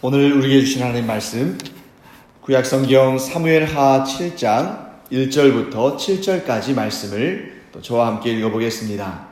오늘 우리에게 주신 하나님 말씀 구약성경 사무엘하 7장 1절부터 7절까지 말씀을 또 저와 함께 읽어보겠습니다.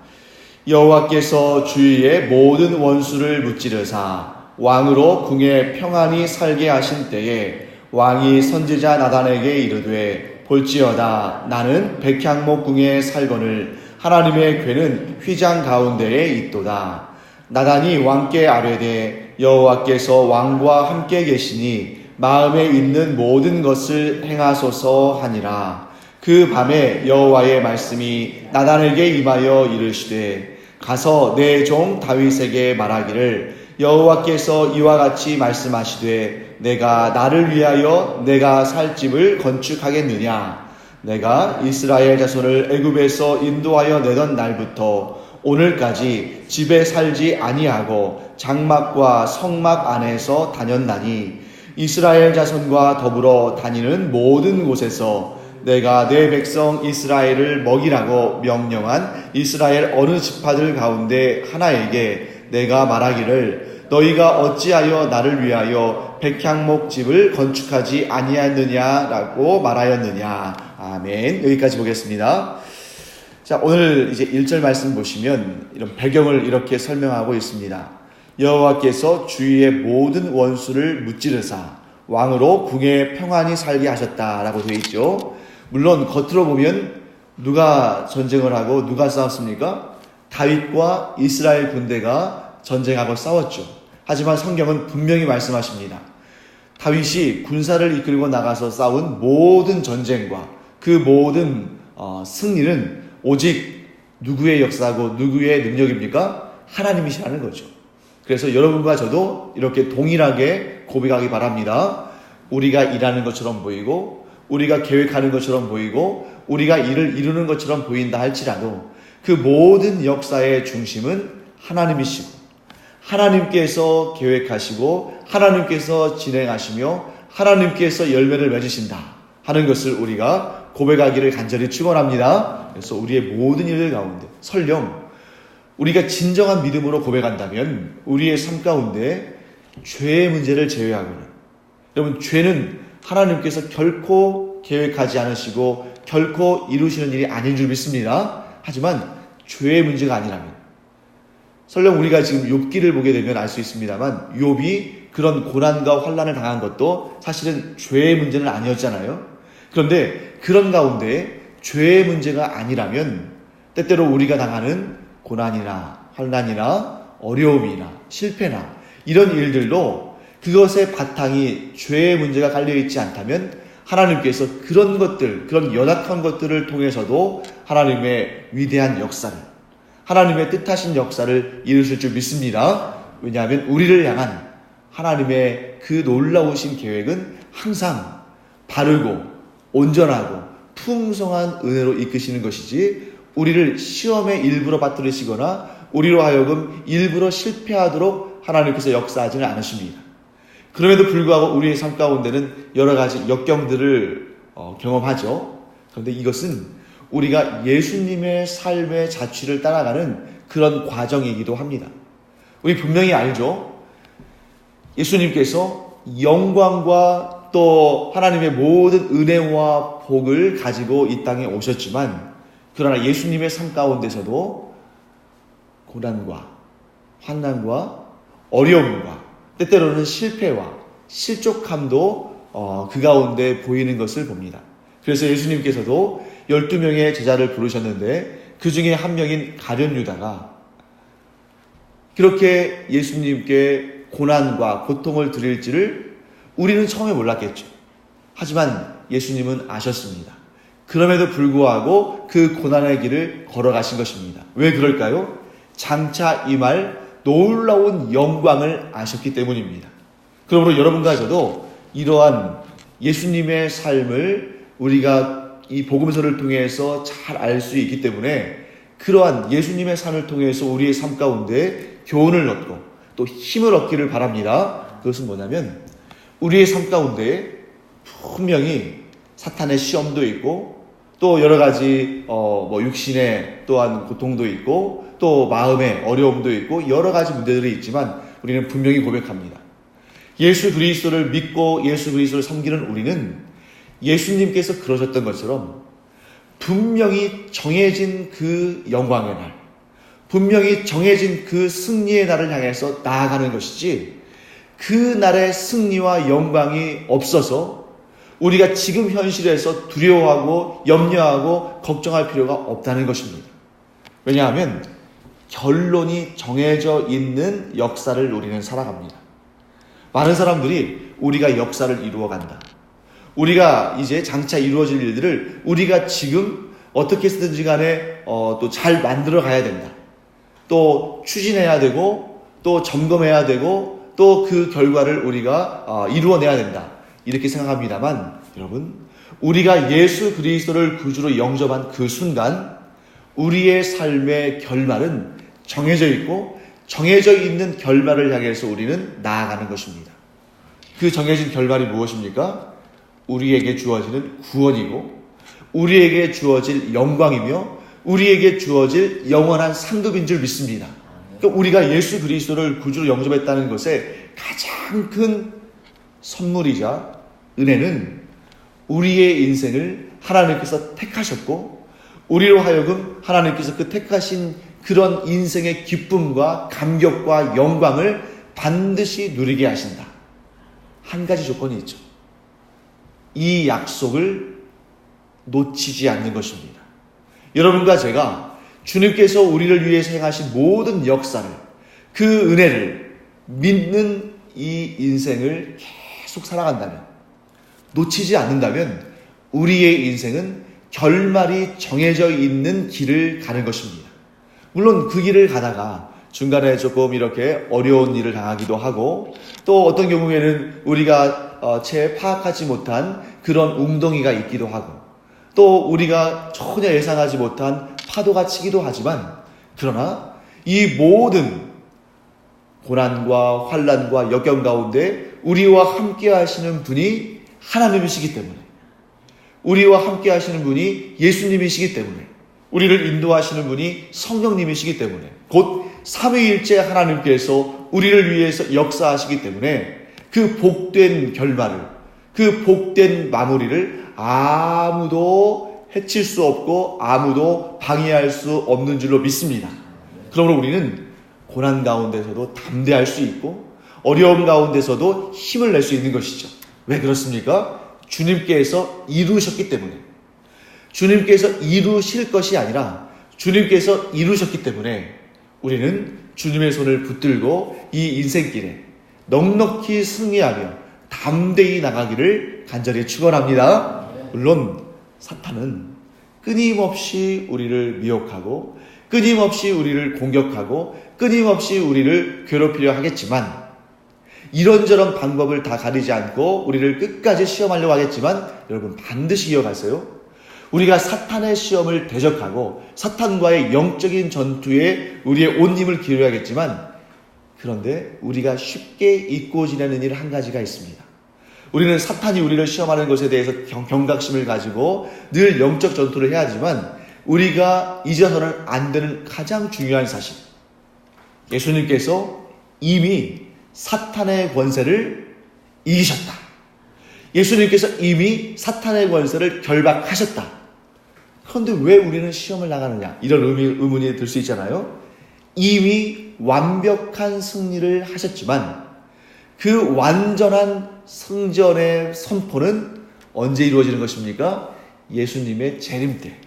여호와께서 주위의 모든 원수를 무찌르사 왕으로 궁에 평안히 살게 하신 때에 왕이 선지자 나단에게 이르되 볼지어다 나는 백향목 궁에 살거늘 하나님의 궤는 휘장 가운데에 있도다. 나단이 왕께 아뢰되 여호와께서 왕과 함께 계시니 마음에 있는 모든 것을 행하소서 하니라. 그 밤에 여호와의 말씀이 나단에게 임하여 이르시되 가서 내 종 다윗에게 말하기를 여호와께서 이와 같이 말씀하시되 내가 나를 위하여 내가 살 집을 건축하겠느냐. 내가 이스라엘 자손을 애굽에서 인도하여 내던 날부터 오늘까지 집에 살지 아니하고 장막과 성막 안에서 다녔나니 이스라엘 자손과 더불어 다니는 모든 곳에서 내가 내 백성 이스라엘을 먹이라고 명령한 이스라엘 어느 지파들 가운데 하나에게 내가 말하기를 너희가 어찌하여 나를 위하여 백향목 집을 건축하지 아니하느냐라고 말하였느냐. 아멘. 여기까지 보겠습니다. 자, 오늘 이제 1절 말씀 보시면 이런 배경을 이렇게 설명하고 있습니다. 여호와께서 주위의 모든 원수를 무찌르사 왕으로 궁에 평안히 살게 하셨다라고 되어 있죠. 물론 겉으로 보면 누가 전쟁을 하고 누가 싸웠습니까? 다윗과 이스라엘 군대가 전쟁하고 싸웠죠. 하지만 성경은 분명히 말씀하십니다. 다윗이 군사를 이끌고 나가서 싸운 모든 전쟁과 그 모든 승리는 오직 누구의 역사고 누구의 능력입니까? 하나님이시라는 거죠. 그래서 여러분과 저도 이렇게 동일하게 고백하기 바랍니다. 우리가 일하는 것처럼 보이고 우리가 계획하는 것처럼 보이고 우리가 일을 이루는 것처럼 보인다 할지라도 그 모든 역사의 중심은 하나님이시고 하나님께서 계획하시고 하나님께서 진행하시며 하나님께서 열매를 맺으신다 하는 것을 우리가 고백하기를 간절히 축원합니다. 그래서 우리의 모든 일 가운데 설령 우리가 진정한 믿음으로 고백한다면 우리의 삶 가운데 죄의 문제를 제외하고는, 여러분, 죄는 하나님께서 결코 계획하지 않으시고 결코 이루시는 일이 아닌 줄 믿습니다. 하지만 죄의 문제가 아니라면, 설령 우리가 지금 욥기를 보게 되면 알 수 있습니다만 욥이 그런 고난과 환난을 당한 것도 사실은 죄의 문제는 아니었잖아요. 그런데 그런 가운데 죄의 문제가 아니라면 때때로 우리가 당하는 고난이나 환난이나 어려움이나 실패나 이런 일들도 그것의 바탕이 죄의 문제가 깔려있지 않다면 하나님께서 그런 것들, 그런 연약한 것들을 통해서도 하나님의 위대한 역사를, 하나님의 뜻하신 역사를 이루실 줄 믿습니다. 왜냐하면 우리를 향한 하나님의 그 놀라우신 계획은 항상 바르고 온전하고 풍성한 은혜로 이끄시는 것이지 우리를 시험에 일부러 빠뜨리시거나 우리로 하여금 일부러 실패하도록 하나님께서 역사하지는 않으십니다. 그럼에도 불구하고 우리의 삶 가운데는 여러 가지 역경들을 경험하죠. 그런데 이것은 우리가 예수님의 삶의 자취를 따라가는 그런 과정이기도 합니다. 우리 분명히 알죠. 예수님께서 영광과 또 하나님의 모든 은혜와 복을 가지고 이 땅에 오셨지만 그러나 예수님의 삶 가운데서도 고난과 환난과 어려움과 때때로는 실패와 실족함도 그 가운데 보이는 것을 봅니다. 그래서 예수님께서도 12명의 제자를 부르셨는데 그 중에 한 명인 가룟 유다가 그렇게 예수님께 고난과 고통을 드릴지를 우리는 처음에 몰랐겠죠. 하지만 예수님은 아셨습니다. 그럼에도 불구하고 그 고난의 길을 걸어가신 것입니다. 왜 그럴까요? 장차 임할 놀라운 영광을 아셨기 때문입니다. 그러므로 여러분과 저도 이러한 예수님의 삶을 우리가 이 복음서를 통해서 잘 알 수 있기 때문에 그러한 예수님의 삶을 통해서 우리의 삶 가운데 교훈을 얻고 또 힘을 얻기를 바랍니다. 그것은 뭐냐면 우리의 삶 가운데 분명히 사탄의 시험도 있고 또 여러 가지 육신의 또한 고통도 있고 또 마음의 어려움도 있고 여러 가지 문제들이 있지만 우리는 분명히 고백합니다. 예수 그리스도를 믿고 예수 그리스도를 섬기는 우리는 예수님께서 그러셨던 것처럼 분명히 정해진 그 영광의 날, 분명히 정해진 그 승리의 날을 향해서 나아가는 것이지, 그 날의 승리와 영광이 없어서 우리가 지금 현실에서 두려워하고 염려하고 걱정할 필요가 없다는 것입니다. 왜냐하면 결론이 정해져 있는 역사를 우리는 살아갑니다. 많은 사람들이 우리가 역사를 이루어간다, 우리가 이제 장차 이루어질 일들을 우리가 지금 어떻게 쓰든지 간에 또 잘 만들어 가야 된다, 또 추진해야 되고 또 점검해야 되고 또 그 결과를 우리가 이루어내야 된다, 이렇게 생각합니다만, 여러분, 우리가 예수 그리스도를 구주로 영접한 그 순간 우리의 삶의 결말은 정해져 있고, 정해져 있는 결말을 향해서 우리는 나아가는 것입니다. 그 정해진 결말이 무엇입니까? 우리에게 주어지는 구원이고, 우리에게 주어질 영광이며, 우리에게 주어질 영원한 상급인 줄 믿습니다. 그러니까 우리가 예수 그리스도를 구주로 영접했다는 것의 가장 큰 선물이자 은혜는 우리의 인생을 하나님께서 택하셨고, 우리로 하여금 하나님께서 그 택하신 그런 인생의 기쁨과 감격과 영광을 반드시 누리게 하신다. 한 가지 조건이 있죠. 이 약속을 놓치지 않는 것입니다. 여러분과 제가 주님께서 우리를 위해서 행하신 모든 역사를, 그 은혜를 믿는 이 인생을 계속 살아간다면, 놓치지 않는다면 우리의 인생은 결말이 정해져 있는 길을 가는 것입니다. 물론 그 길을 가다가 중간에 조금 이렇게 어려운 일을 당하기도 하고, 또 어떤 경우에는 우리가 채 파악하지 못한 그런 웅덩이가 있기도 하고, 또 우리가 전혀 예상하지 못한 파도가 치기도 하지만, 그러나 이 모든 고난과 환난과 역경 가운데 우리와 함께 하시는 분이 하나님이시기 때문에, 우리와 함께 하시는 분이 예수님이시기 때문에, 우리를 인도하시는 분이 성령님이시기 때문에, 곧 삼위일체 하나님께서 우리를 위해서 역사하시기 때문에 그 복된 결말을, 그 복된 마무리를 아무도 해칠 수 없고 아무도 방해할 수 없는 줄로 믿습니다. 그러므로 우리는 고난 가운데서도 담대할 수 있고, 어려움 가운데서도 힘을 낼 수 있는 것이죠. 왜 그렇습니까? 주님께서 이루셨기 때문에. 주님께서 이루실 것이 아니라 주님께서 이루셨기 때문에 우리는 주님의 손을 붙들고 이 인생길에 넉넉히 승리하며 담대히 나가기를 간절히 축원합니다. 물론 사탄은 끊임없이 우리를 미혹하고, 끊임없이 우리를 공격하고, 끊임없이 우리를 괴롭히려 하겠지만, 이런저런 방법을 다 가리지 않고 우리를 끝까지 시험하려고 하겠지만, 여러분 반드시 기억하세요. 우리가 사탄의 시험을 대적하고 사탄과의 영적인 전투에 우리의 온 힘을 기울여야겠지만, 그런데 우리가 쉽게 잊고 지내는 일 한 가지가 있습니다. 우리는 사탄이 우리를 시험하는 것에 대해서 경각심을 가지고 늘 영적 전투를 해야 하지만, 우리가 잊어서는 안 되는 가장 중요한 사실, 예수님께서 이미 사탄의 권세를 이기셨다. 예수님께서 이미 사탄의 권세를 결박하셨다. 그런데 왜 우리는 시험을 나가느냐, 이런 의문이 들 수 있잖아요. 이미 완벽한 승리를 하셨지만 그 완전한 승전의 선포는 언제 이루어지는 것입니까? 예수님의 재림 때.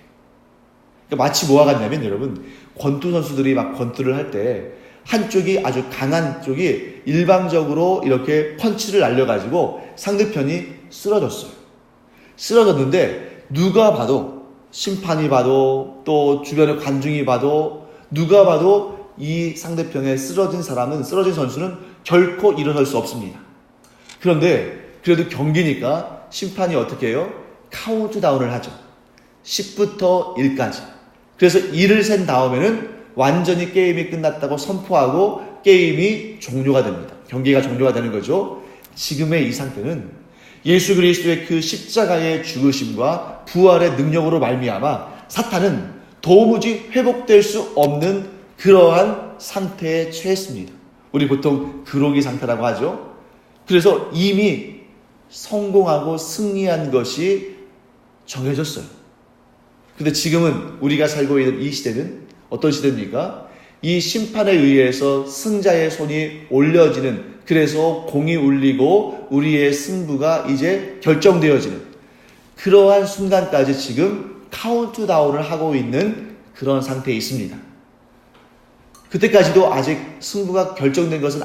그러니까 마치 뭐와 같냐면, 여러분, 권투 선수들이 막 권투를 할 때 한쪽이 아주 강한 쪽이 일방적으로 이렇게 펀치를 날려가지고 상대편이 쓰러졌어요. 쓰러졌는데 누가 봐도, 심판이 봐도 또 주변의 관중이 봐도 누가 봐도 이 상대편에 쓰러진 선수는 결코 일어설 수 없습니다. 그런데 그래도 경기니까 심판이 어떻게 해요? 카운트다운을 하죠. 10부터 1까지. 그래서 1을 센 다음에는 완전히 게임이 끝났다고 선포하고 게임이 종료가 됩니다. 경기가 종료가 되는 거죠. 지금의 이 상태는 예수 그리스도의 그 십자가의 죽으심과 부활의 능력으로 말미암아 사탄은 도무지 회복될 수 없는 그러한 상태에 처했습니다. 우리 보통 그로기 상태라고 하죠. 그래서 이미 성공하고 승리한 것이 정해졌어요. 근데 지금은 우리가 살고 있는 이 시대는 어떤 시대입니까? 이 심판에 의해서 승자의 손이 올려지는, 그래서 공이 울리고 우리의 승부가 이제 결정되어지는 그러한 순간까지 지금 카운트다운을 하고 있는 그런 상태에 있습니다. 그때까지도 아직 승부가 결정된 것은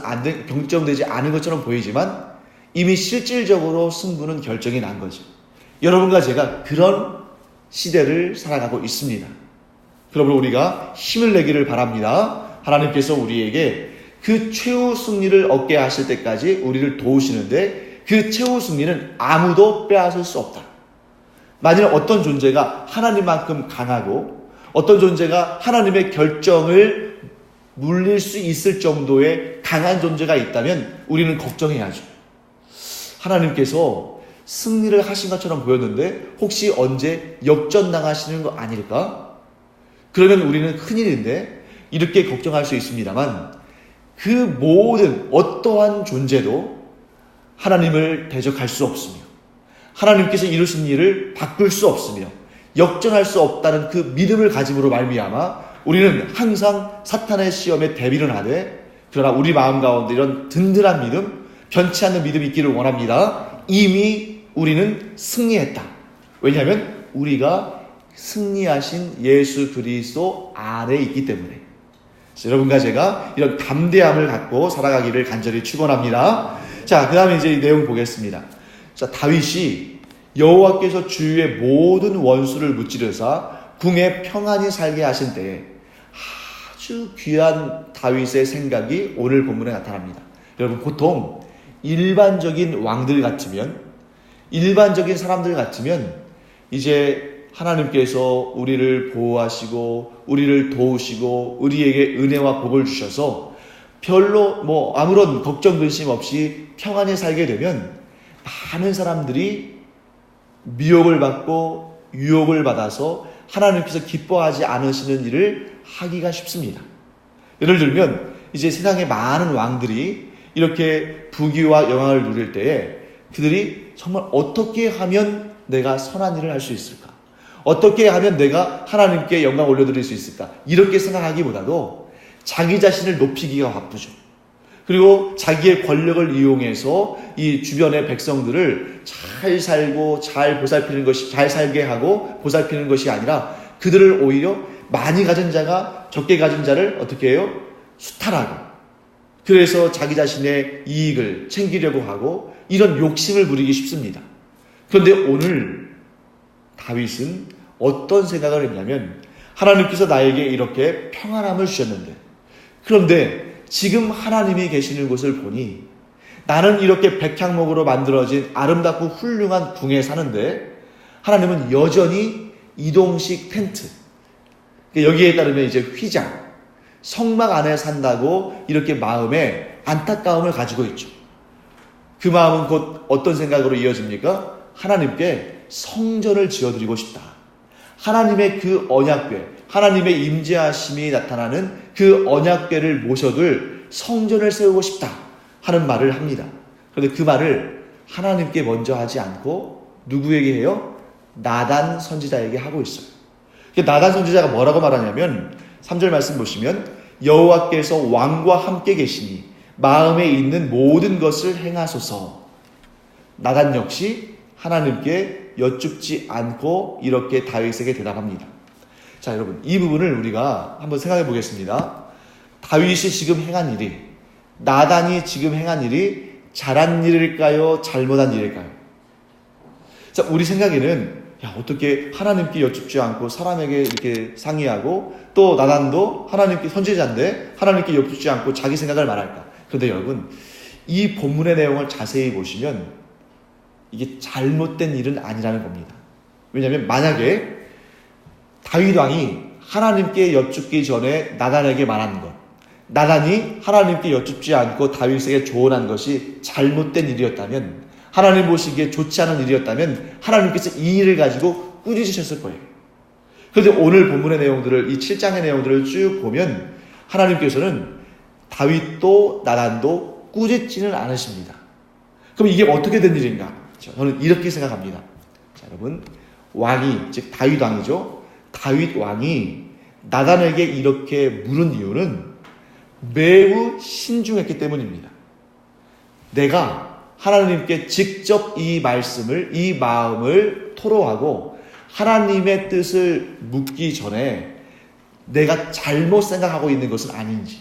결정되지 않은 것처럼 보이지만 이미 실질적으로 승부는 결정이 난 거죠. 여러분과 제가 그런 시대를 살아가고 있습니다. 그러므로 우리가 힘을 내기를 바랍니다. 하나님께서 우리에게 그 최후 승리를 얻게 하실 때까지 우리를 도우시는데 그 최후 승리는 아무도 빼앗을 수 없다. 만일 어떤 존재가 하나님만큼 강하고 어떤 존재가 하나님의 결정을 물릴 수 있을 정도의 강한 존재가 있다면 우리는 걱정해야죠. 하나님께서 승리를 하신 것처럼 보였는데 혹시 언제 역전당하시는 거 아닐까? 그러면 우리는 큰일인데 이렇게 걱정할 수 있습니다만 그 모든 어떠한 존재도 하나님을 대적할 수 없으며 하나님께서 이루신 일을 바꿀 수 없으며 역전할 수 없다는 그 믿음을 가짐으로 말미암아 우리는 항상 사탄의 시험에 대비를 하되 그러나 우리 마음 가운데 이런 든든한 믿음, 변치 않는 믿음이 있기를 원합니다. 이미 우리는 승리했다. 왜냐하면 우리가 승리하신 예수 그리스도 안에 있기 때문에. 여러분과 제가 이런 담대함을 갖고 살아가기를 간절히 축원합니다. 자, 그 다음에 이제 이 내용 보겠습니다. 자, 다윗이 여호와께서 주위의 모든 원수를 무찌르사 궁에 평안히 살게 하신 때에 아주 귀한 다윗의 생각이 오늘 본문에 나타납니다. 여러분, 보통 일반적인 왕들 같으면, 일반적인 사람들 같으면 이제 하나님께서 우리를 보호하시고 우리를 도우시고 우리에게 은혜와 복을 주셔서 별로 아무런 걱정 근심 없이 평안히 살게 되면 많은 사람들이 미혹을 받고 유혹을 받아서 하나님께서 기뻐하지 않으시는 일을 하기가 쉽습니다. 예를 들면 이제 세상의 많은 왕들이 이렇게 부귀와 영광을 누릴 때에 그들이 정말 어떻게 하면 내가 선한 일을 할 수 있을까? 어떻게 하면 내가 하나님께 영광 올려드릴 수 있을까? 이렇게 생각하기보다도 자기 자신을 높이기가 바쁘죠. 그리고 자기의 권력을 이용해서 이 주변의 백성들을 잘 살고 잘 보살피는 것이, 잘 살게 하고 보살피는 것이 아니라 그들을 오히려 많이 가진 자가 적게 가진 자를 어떻게 해요? 수탈하고 그래서 자기 자신의 이익을 챙기려고 하고 이런 욕심을 부리기 쉽습니다. 그런데 오늘 다윗은 어떤 생각을 했냐면 하나님께서 나에게 이렇게 평안함을 주셨는데 그런데 지금 하나님이 계시는 곳을 보니 나는 이렇게 백향목으로 만들어진 아름답고 훌륭한 궁에 사는데 하나님은 여전히 이동식 텐트, 여기에 따르면 이제 휘장, 성막 안에 산다고 이렇게 마음에 안타까움을 가지고 있죠. 그 마음은 곧 어떤 생각으로 이어집니까? 하나님께 성전을 지어드리고 싶다. 하나님의 그 언약궤, 하나님의 임재하심이 나타나는 그 언약궤를 모셔둘 성전을 세우고 싶다 하는 말을 합니다. 그런데 그 말을 하나님께 먼저 하지 않고 누구에게 해요? 나단 선지자에게 하고 있어요. 나단 선지자가 뭐라고 말하냐면 3절 말씀 보시면 여호와께서 왕과 함께 계시니 마음에 있는 모든 것을 행하소서. 나단 역시 하나님께 여쭙지 않고 이렇게 다윗에게 대답합니다. 자, 여러분, 이 부분을 우리가 한번 생각해 보겠습니다. 다윗이 지금 행한 일이, 나단이 지금 행한 일이 잘한 일일까요? 잘못한 일일까요? 자, 우리 생각에는 어떻게 하나님께 여쭙지 않고 사람에게 이렇게 상의하고 또 나단도 하나님께 선지자인데 하나님께 여쭙지 않고 자기 생각을 말할까? 그런데 여러분, 이 본문의 내용을 자세히 보시면 이게 잘못된 일은 아니라는 겁니다. 왜냐하면 만약에 다윗 왕이 하나님께 여쭙기 전에 나단에게 말하는 것, 나단이 하나님께 여쭙지 않고 다윗에게 조언한 것이 잘못된 일이었다면, 하나님 보시기에 좋지 않은 일이었다면 하나님께서 이 일을 가지고 꾸짖으셨을 거예요. 그런데 오늘 본문의 내용들을, 이 7장의 내용들을 쭉 보면 하나님께서는 다윗도 나단도 꾸짖지는 않으십니다. 그럼 이게 어떻게 된 일인가? 저는 이렇게 생각합니다. 자, 여러분, 왕이, 즉 다윗 왕이죠. 다윗 왕이 나단에게 이렇게 물은 이유는 매우 신중했기 때문입니다. 내가 하나님께 직접 이 말씀을, 이 마음을 토로하고 하나님의 뜻을 묻기 전에 내가 잘못 생각하고 있는 것은 아닌지,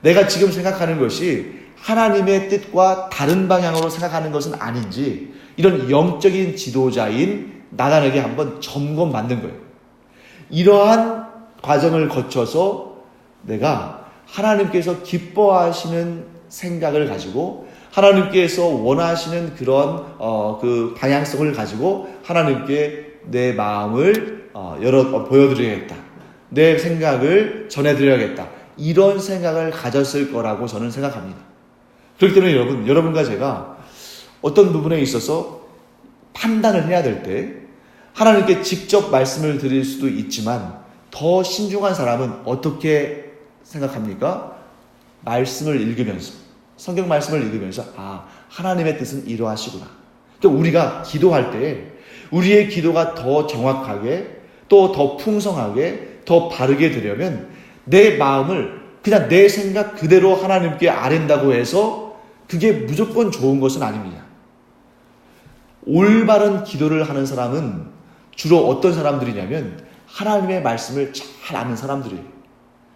내가 지금 생각하는 것이 하나님의 뜻과 다른 방향으로 생각하는 것은 아닌지, 이런 영적인 지도자인 나단에게 한번 점검 받는 거예요. 이러한 과정을 거쳐서 내가 하나님께서 기뻐하시는 생각을 가지고 하나님께서 원하시는 그런 그 방향성을 가지고 하나님께 내 마음을 보여드려야겠다. 내 생각을 전해드려야겠다. 이런 생각을 가졌을 거라고 저는 생각합니다. 그렇기 때문에 여러분과 제가 어떤 부분에 있어서 판단을 해야 될 때 하나님께 직접 말씀을 드릴 수도 있지만 더 신중한 사람은 어떻게 생각합니까? 말씀을 읽으면서, 성경 말씀을 읽으면서 하나님의 뜻은 이러하시구나. 그러니까 우리가 기도할 때 우리의 기도가 더 정확하게 또 더 풍성하게 더 바르게 되려면 내 마음을 그냥 내 생각 그대로 하나님께 아랜다고 해서 그게 무조건 좋은 것은 아닙니다. 올바른 기도를 하는 사람은 주로 어떤 사람들이냐면 하나님의 말씀을 잘 아는 사람들이에요.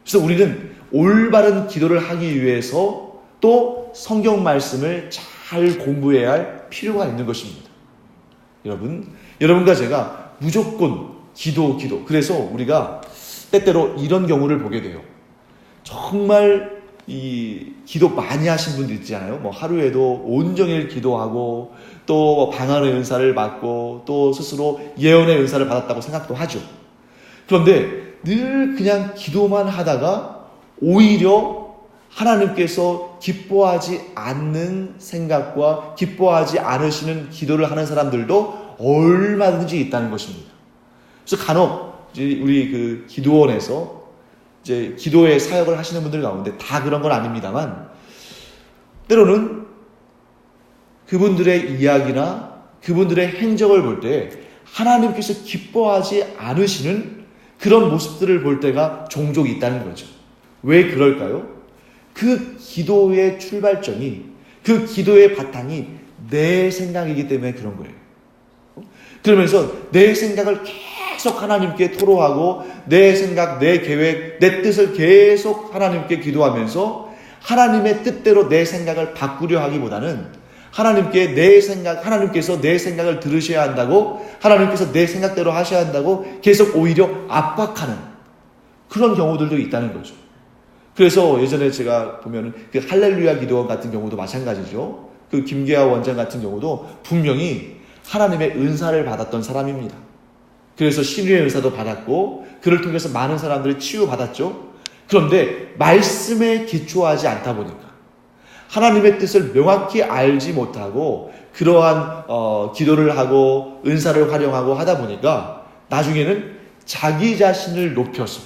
그래서 우리는 올바른 기도를 하기 위해서 또 성경 말씀을 잘 공부해야 할 필요가 있는 것입니다. 여러분과 제가 무조건 기도. 그래서 우리가 때때로 이런 경우를 보게 돼요. 정말 이 기도 많이 하신 분들 있잖아요. 하루에도 온종일 기도하고 또 방언의 은사를 받고 또 스스로 예언의 은사를 받았다고 생각도 하죠. 그런데 늘 그냥 기도만 하다가 오히려 하나님께서 기뻐하지 않는 생각과 기뻐하지 않으시는 기도를 하는 사람들도 얼마든지 있다는 것입니다. 그래서 간혹 우리 그 기도원에서 이제 기도의 사역을 하시는 분들 가운데 다 그런 건 아닙니다만 때로는 그분들의 이야기나 그분들의 행적을 볼 때 하나님께서 기뻐하지 않으시는 그런 모습들을 볼 때가 종종 있다는 거죠. 왜 그럴까요? 그 기도의 출발점이, 그 기도의 바탕이 내 생각이기 때문에 그런 거예요. 그러면서 내 생각을 계속 하나님께 토로하고 내 생각, 내 계획, 내 뜻을 계속 하나님께 기도하면서 하나님의 뜻대로 내 생각을 바꾸려 하기보다는 하나님께서 내 생각을 들으셔야 한다고, 하나님께서 내 생각대로 하셔야 한다고 계속 오히려 압박하는 그런 경우들도 있다는 거죠. 그래서 예전에 제가 보면은 그 할렐루야 기도원 같은 경우도 마찬가지죠. 그 김계하 원장 같은 경우도 분명히 하나님의 은사를 받았던 사람입니다. 그래서 신유의 은사도 받았고 그를 통해서 많은 사람들이 치유받았죠. 그런데 말씀에 기초하지 않다 보니까 하나님의 뜻을 명확히 알지 못하고 그러한 기도를 하고 은사를 활용하고 하다 보니까 나중에는 자기 자신을 높여서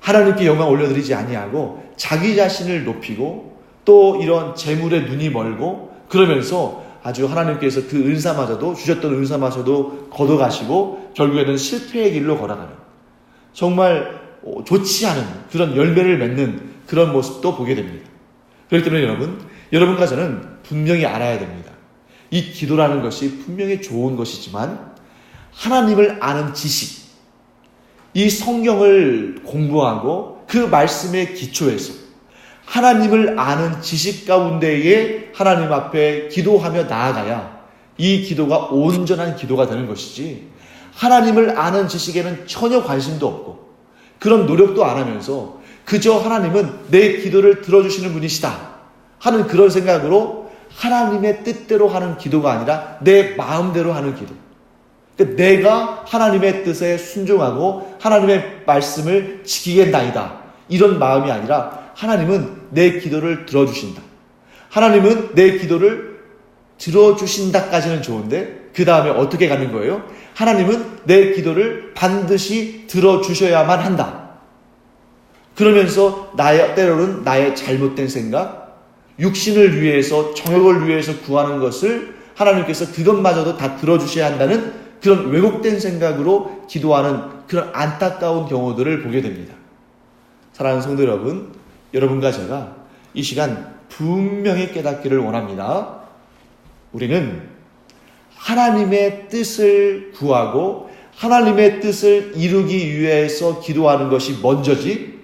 하나님께 영광 올려드리지 아니하고 자기 자신을 높이고 또 이런 재물에 눈이 멀고 그러면서 아주 하나님께서 그 은사마저도 주셨던 은사마저도 걷어가시고 결국에는 실패의 길로 걸어가는 정말 좋지 않은 그런 열매를 맺는 그런 모습도 보게 됩니다. 그렇기 때문에 여러분과 저는 분명히 알아야 됩니다. 이 기도라는 것이 분명히 좋은 것이지만 하나님을 아는 지식, 이 성경을 공부하고 그 말씀에 기초해서 하나님을 아는 지식 가운데에 하나님 앞에 기도하며 나아가야 이 기도가 온전한 기도가 되는 것이지, 하나님을 아는 지식에는 전혀 관심도 없고 그런 노력도 안 하면서 그저 하나님은 내 기도를 들어주시는 분이시다 하는 그런 생각으로 하나님의 뜻대로 하는 기도가 아니라 내 마음대로 하는 기도, 그러니까 내가 하나님의 뜻에 순종하고 하나님의 말씀을 지키겠나이다 이런 마음이 아니라 하나님은 내 기도를 들어주신다, 하나님은 내 기도를 들어주신다까지는 좋은데 그 다음에 어떻게 가는 거예요? 하나님은 내 기도를 반드시 들어주셔야만 한다. 그러면서 때로는 나의 잘못된 생각, 육신을 위해서, 정욕을 위해서 구하는 것을 하나님께서 그것마저도 다 들어주셔야 한다는 그런 왜곡된 생각으로 기도하는 그런 안타까운 경우들을 보게 됩니다. 사랑하는 성도 여러분, 여러분과 제가 이 시간 분명히 깨닫기를 원합니다. 우리는 하나님의 뜻을 구하고 하나님의 뜻을 이루기 위해서 기도하는 것이 먼저지,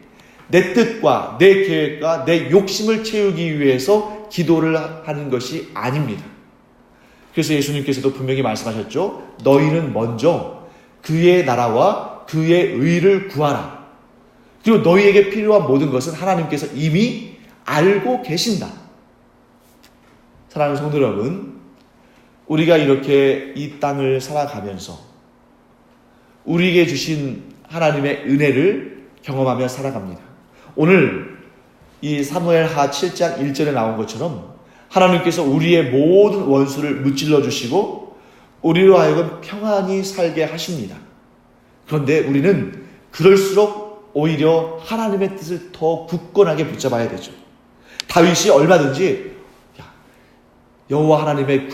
내 뜻과 내 계획과 내 욕심을 채우기 위해서 기도를 하는 것이 아닙니다. 그래서 예수님께서도 분명히 말씀하셨죠. 너희는 먼저 그의 나라와 그의 의를 구하라. 그리고 너희에게 필요한 모든 것은 하나님께서 이미 알고 계신다. 사랑하는 성도 여러분, 우리가 이렇게 이 땅을 살아가면서 우리에게 주신 하나님의 은혜를 경험하며 살아갑니다. 오늘 이 사무엘하 7장 1절에 나온 것처럼 하나님께서 우리의 모든 원수를 무찔러 주시고 우리로 하여금 평안히 살게 하십니다. 그런데 우리는 그럴수록 오히려 하나님의 뜻을 더 굳건하게 붙잡아야 되죠. 다윗이 얼마든지 여호와 하나님의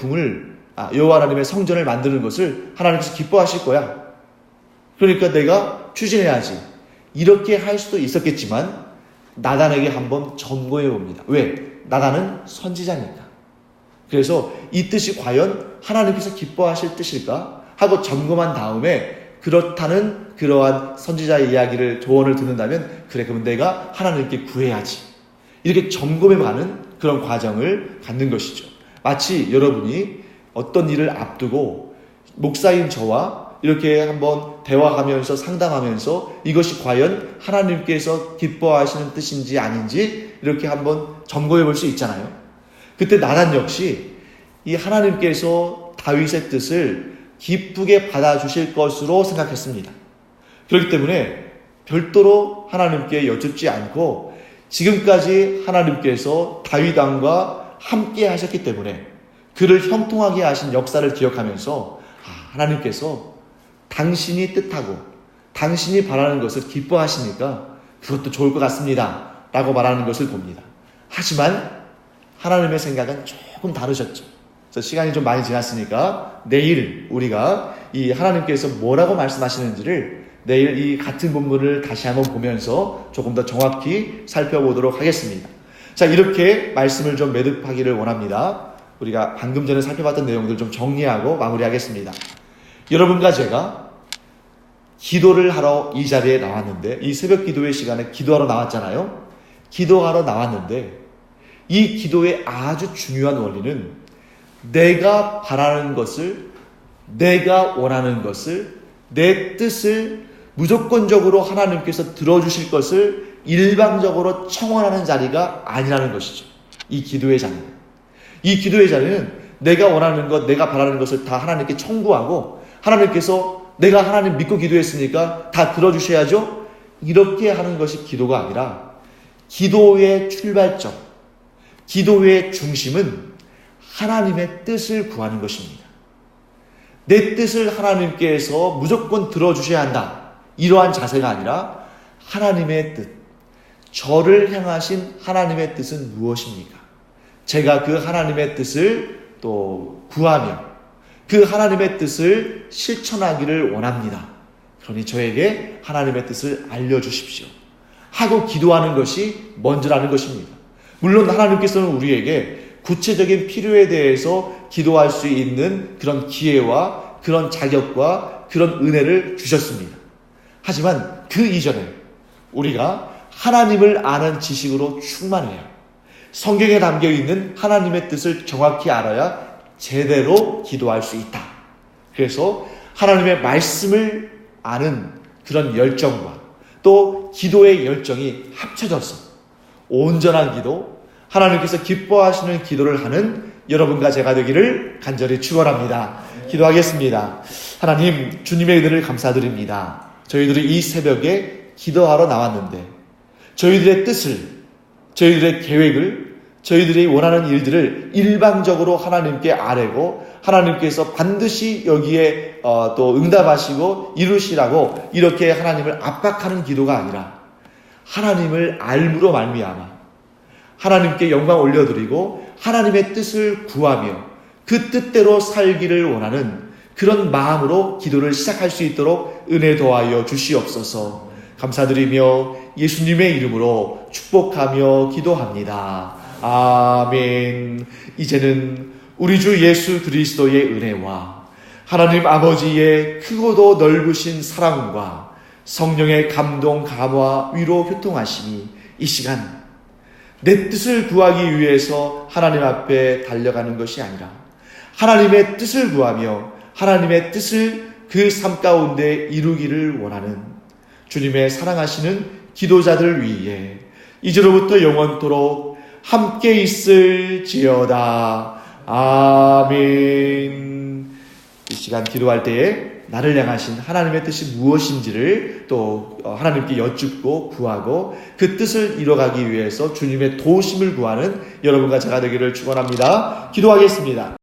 여호와 하나님의 성전을 만드는 것을 하나님께서 기뻐하실 거야. 그러니까 내가 추진해야지. 이렇게 할 수도 있었겠지만 나단에게 한번 점검해 봅니다. 왜? 나단은 선지자니까. 그래서 이 뜻이 과연 하나님께서 기뻐하실 뜻일까? 하고 점검한 다음에 그렇다는 그러한 선지자의 이야기를 조언을 듣는다면 그래, 그럼 내가 하나님께 구해야지. 이렇게 점검해 가는 그런 과정을 갖는 것이죠. 마치 여러분이 어떤 일을 앞두고 목사인 저와 이렇게 한번 대화하면서 상담하면서 이것이 과연 하나님께서 기뻐하시는 뜻인지 아닌지 이렇게 한번 점검해 볼 수 있잖아요. 그때 나단 역시 이 하나님께서 다윗의 뜻을 기쁘게 받아주실 것으로 생각했습니다. 그렇기 때문에 별도로 하나님께 여쭙지 않고 지금까지 하나님께서 다윗 왕과 함께 하셨기 때문에 그를 형통하게 하신 역사를 기억하면서 하나님께서 당신이 뜻하고 당신이 바라는 것을 기뻐하시니까 그것도 좋을 것 같습니다 라고 말하는 것을 봅니다. 하지만 하나님의 생각은 조금 다르셨죠. 그래서 시간이 좀 많이 지났으니까 내일 우리가 이 하나님께서 뭐라고 말씀하시는지를 내일 이 같은 본문을 다시 한번 보면서 조금 더 정확히 살펴보도록 하겠습니다. 자, 이렇게 말씀을 좀 매듭하기를 원합니다. 우리가 방금 전에 살펴봤던 내용들 좀 정리하고 마무리하겠습니다. 여러분과 제가 기도를 하러 이 자리에 나왔는데, 이 새벽 기도의 시간에 기도하러 나왔잖아요. 기도하러 나왔는데 이 기도의 아주 중요한 원리는 내가 바라는 것을, 내가 원하는 것을, 내 뜻을 무조건적으로 하나님께서 들어주실 것을 일방적으로 청원하는 자리가 아니라는 것이죠. 이 기도의 자리는. 이 기도의 자리는 내가 원하는 것, 내가 바라는 것을 다 하나님께 청구하고 하나님께서 내가 하나님 믿고 기도했으니까 다 들어주셔야죠. 이렇게 하는 것이 기도가 아니라 기도의 출발점, 기도의 중심은 하나님의 뜻을 구하는 것입니다. 내 뜻을 하나님께서 무조건 들어주셔야 한다. 이러한 자세가 아니라 하나님의 뜻, 저를 향하신 하나님의 뜻은 무엇입니까? 제가 그 하나님의 뜻을 또 구하며 그 하나님의 뜻을 실천하기를 원합니다. 그러니 저에게 하나님의 뜻을 알려주십시오 하고 기도하는 것이 먼저라는 것입니다. 물론 하나님께서는 우리에게 구체적인 필요에 대해서 기도할 수 있는 그런 기회와 그런 자격과 그런 은혜를 주셨습니다. 하지만 그 이전에 우리가 하나님을 아는 지식으로 충만해야, 성경에 담겨있는 하나님의 뜻을 정확히 알아야 제대로 기도할 수 있다. 그래서 하나님의 말씀을 아는 그런 열정과 또 기도의 열정이 합쳐져서 온전한 기도, 하나님께서 기뻐하시는 기도를 하는 여러분과 제가 되기를 간절히 축원합니다. 기도하겠습니다. 하나님, 주님의 은혜를 감사드립니다. 저희들이 이 새벽에 기도하러 나왔는데 저희들의 뜻을, 저희들의 계획을, 저희들이 원하는 일들을 일방적으로 하나님께 아뢰고 하나님께서 반드시 여기에 또 응답하시고 이루시라고 이렇게 하나님을 압박하는 기도가 아니라 하나님을 알므로 말미암아 하나님께 영광 올려드리고 하나님의 뜻을 구하며 그 뜻대로 살기를 원하는 그런 마음으로 기도를 시작할 수 있도록 은혜 도하여 주시옵소서. 감사드리며 예수님의 이름으로 축복하며 기도합니다. 아멘. 이제는 우리 주 예수 그리스도의 은혜와 하나님 아버지의 크고도 넓으신 사랑과 성령의 감동, 감화, 위로, 교통하심이 이 시간 내 뜻을 구하기 위해서 하나님 앞에 달려가는 것이 아니라 하나님의 뜻을 구하며 하나님의 뜻을 그 삶 가운데 이루기를 원하는 주님의 사랑하시는 기도자들 위해 이제로부터 영원토록 함께 있을지어다. 아멘. 이 시간 기도할 때에 나를 향하신 하나님의 뜻이 무엇인지를 또 하나님께 여쭙고 구하고 그 뜻을 이뤄가기 위해서 주님의 도우심을 구하는 여러분과 제가 되기를 축원합니다. 기도하겠습니다.